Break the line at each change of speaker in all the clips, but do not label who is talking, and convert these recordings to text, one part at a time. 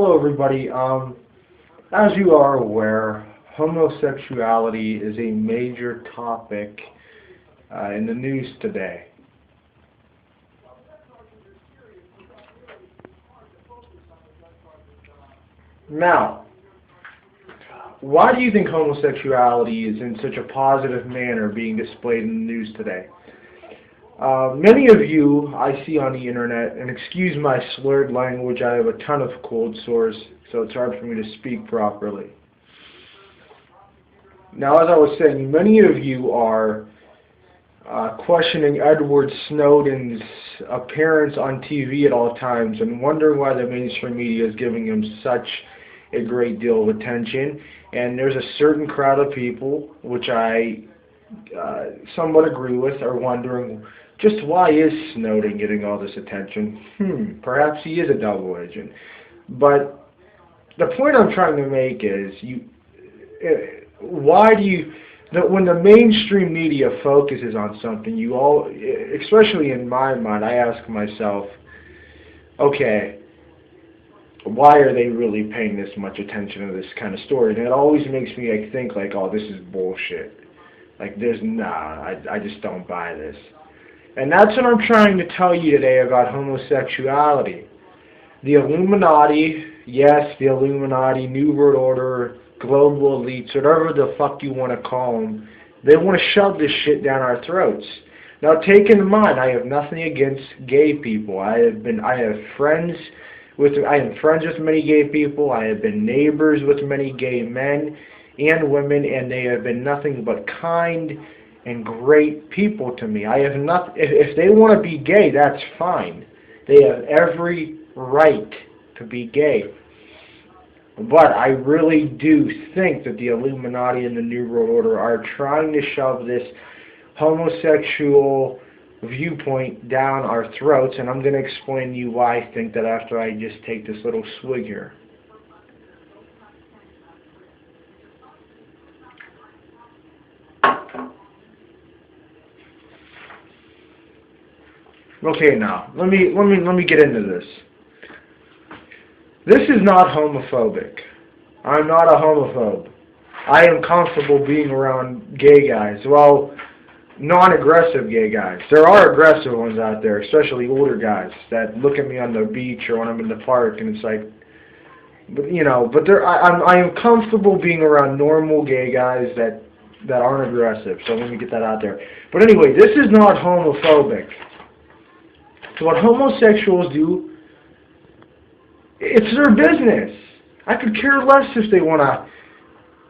Hello, everybody. As you are aware, homosexuality is a major topic in the news today. Now, why do you think homosexuality is in such a positive manner being displayed in the news today? Many of you I see on the internet, and excuse my slurred language, I have a ton of cold sores, so it's hard for me to speak properly. Now, as I was saying, many of you are questioning Edward Snowden's appearance on TV at all times and wondering why the mainstream media is giving him such a great deal of attention. And there's a certain crowd of people, which I somewhat agree with, are wondering just why is Snowden getting all this attention? Perhaps he is a double agent. But the point I'm trying to make is, when the mainstream media focuses on something, especially in my mind, I ask myself, okay, why are they really paying this much attention to this kind of story? And it always makes me think like, oh, this is bullshit. Like, I just don't buy this. And that's what I'm trying to tell you today about homosexuality. The Illuminati, yes, the Illuminati, New World Order, global elites, whatever the fuck you want to call them, they want to shove this shit down our throats. Now, take in mind, I have nothing against gay people. I am friends with many gay people. I have been neighbors with many gay men and women, and they have been nothing but kind and great people to me. I have not. If they want to be gay, that's fine. They have every right to be gay. But I really do think that the Illuminati and the New World Order are trying to shove this homosexual viewpoint down our throats, and I'm going to explain to you why I think that after I just take this little swig here. Okay, now let me get into this. This is not homophobic. I'm not a homophobe. I am comfortable being around gay guys. Well, non-aggressive gay guys. There are aggressive ones out there, especially older guys that look at me on the beach or when I'm in the park, and it's like, I am comfortable being around normal gay guys that aren't aggressive. So let me get that out there. But anyway, this is not homophobic. So what homosexuals do, it's their business. I could care less if they want to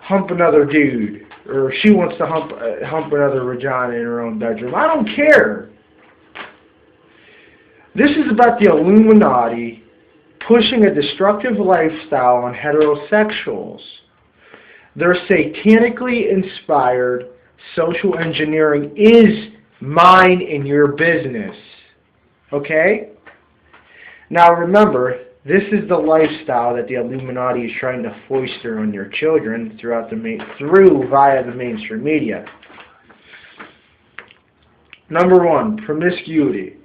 hump another dude or she wants to hump another vagina in her own bedroom. I don't care. This is about the Illuminati pushing a destructive lifestyle on heterosexuals. Their satanically inspired social engineering is mine and your business. Okay? Now remember, this is the lifestyle that the Illuminati is trying to foster on your children via the mainstream media. Number one, promiscuity.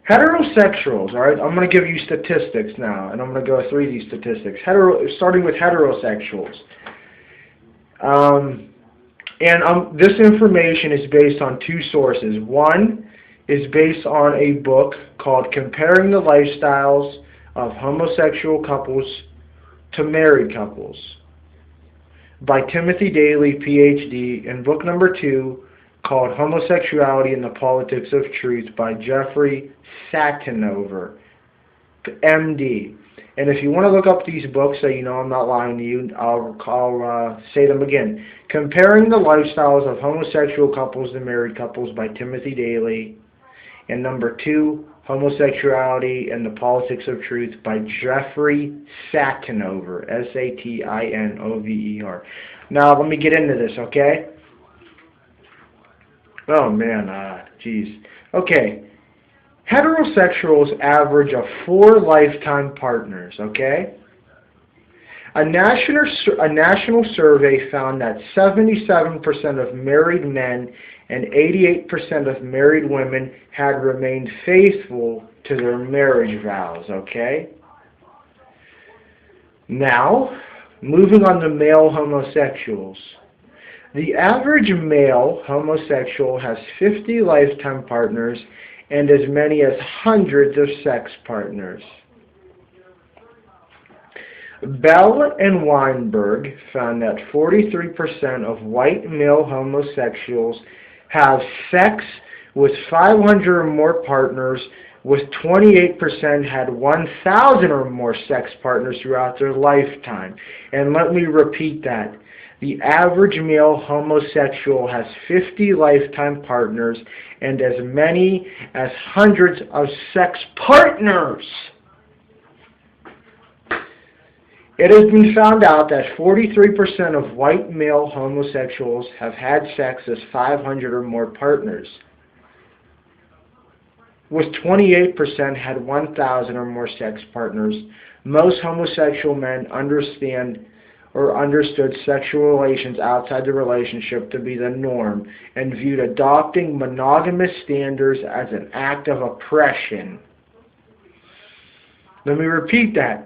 Heterosexuals, alright? I'm going to give you statistics now, and I'm going to go through these statistics. Starting with heterosexuals. This information is based on two sources. One is based on a book called Comparing the Lifestyles of Homosexual Couples to Married Couples by Timothy Daly, PhD, and book number 2 called Homosexuality and the Politics of Truth by Jeffrey Satinover, MD. And if you want to look up these books so you know I'm not lying to you, I'll say them again. Comparing the Lifestyles of Homosexual Couples to Married Couples by Timothy Daly, and number 2, Homosexuality and the Politics of Truth by Jeffrey Satinover, Satinover. Now, let me get into this, okay? Oh, man, geez. Okay. Heterosexuals average of 4 lifetime partners, okay? A national survey found that 77% of married men and 88% of married women had remained faithful to their marriage vows, okay? Now, moving on to male homosexuals. The average male homosexual has 50 lifetime partners and as many as hundreds of sex partners. Bell and Weinberg found that 43% of white male homosexuals have sex with 500 or more partners, with 28% had 1,000 or more sex partners throughout their lifetime. And let me repeat that. The average male homosexual has 50 lifetime partners and as many as hundreds of sex partners. It has been found out that 43% of white male homosexuals have had sex with 500 or more partners, with 28% had 1,000 or more sex partners. Most homosexual men understood sexual relations outside the relationship to be the norm and viewed adopting monogamous standards as an act of oppression. Let me repeat that.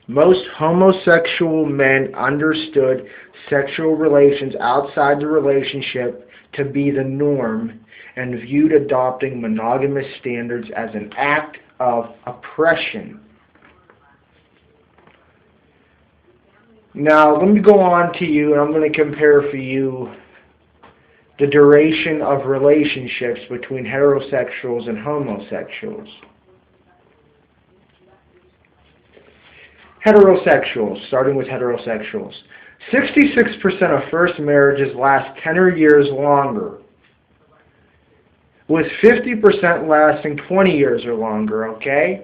Most homosexual men understood sexual relations outside the relationship to be the norm and viewed adopting monogamous standards as an act of oppression. Now, let me go on to you, and I'm going to compare for you the duration of relationships between heterosexuals and homosexuals. Heterosexuals, starting with heterosexuals. 66% of first marriages last 10 years longer, with 50% lasting 20 years or longer, okay?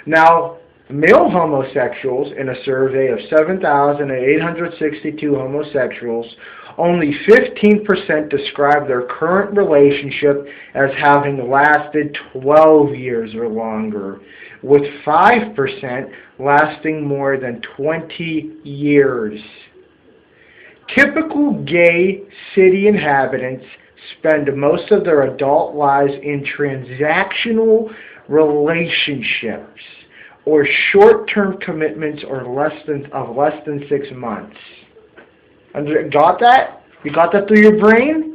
Now, male homosexuals, in a survey of 7,862 homosexuals, only 15% describe their current relationship as having lasted 12 years or longer, with 5% lasting more than 20 years. Typical gay city inhabitants spend most of their adult lives in transactional relationships or short-term commitments of less than 6 months. Got that? You got that through your brain?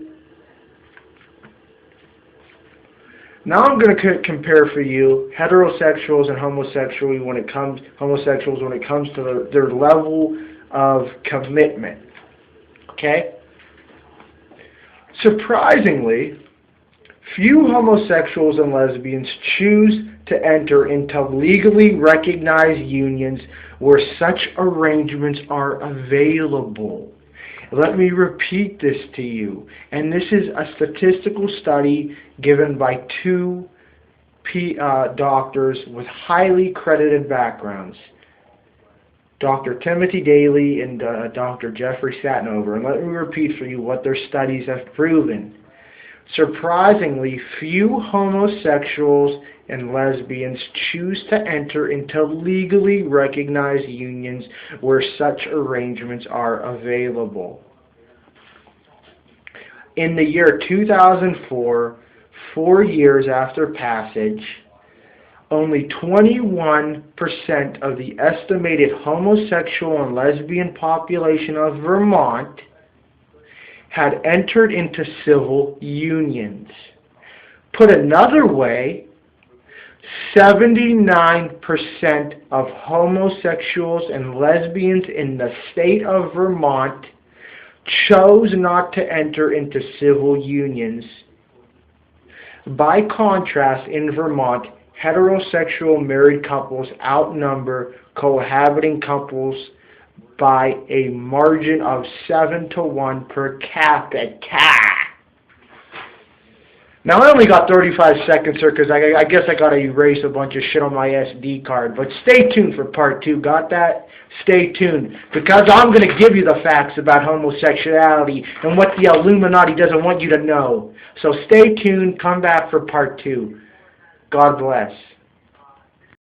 Now I'm going to compare for you heterosexuals and homosexuals when it comes to their level of commitment. Okay? Surprisingly, few homosexuals and lesbians choose to enter into legally recognized unions where such arrangements are available. Let me repeat this to you. And this is a statistical study given by two doctors with highly credited backgrounds, Dr. Timothy Daly and Dr. Jeffrey Satinover. And let me repeat for you what their studies have proven. Surprisingly, few homosexuals and lesbians choose to enter into legally recognized unions where such arrangements are available. In the year 2004, 4 years after passage, only 21% of the estimated homosexual and lesbian population of Vermont had entered into civil unions. Put another way, 79% of homosexuals and lesbians in the state of Vermont chose not to enter into civil unions. By contrast, in Vermont, heterosexual married couples outnumber cohabiting couples by a margin of 7-to-1 per capita. Now, I only got 35 seconds, sir, because I guess I got to erase a bunch of shit on my SD card. But stay tuned for part 2. Got that? Stay tuned, because I'm going to give you the facts about homosexuality and what the Illuminati doesn't want you to know. So stay tuned. Come back for part 2. God bless.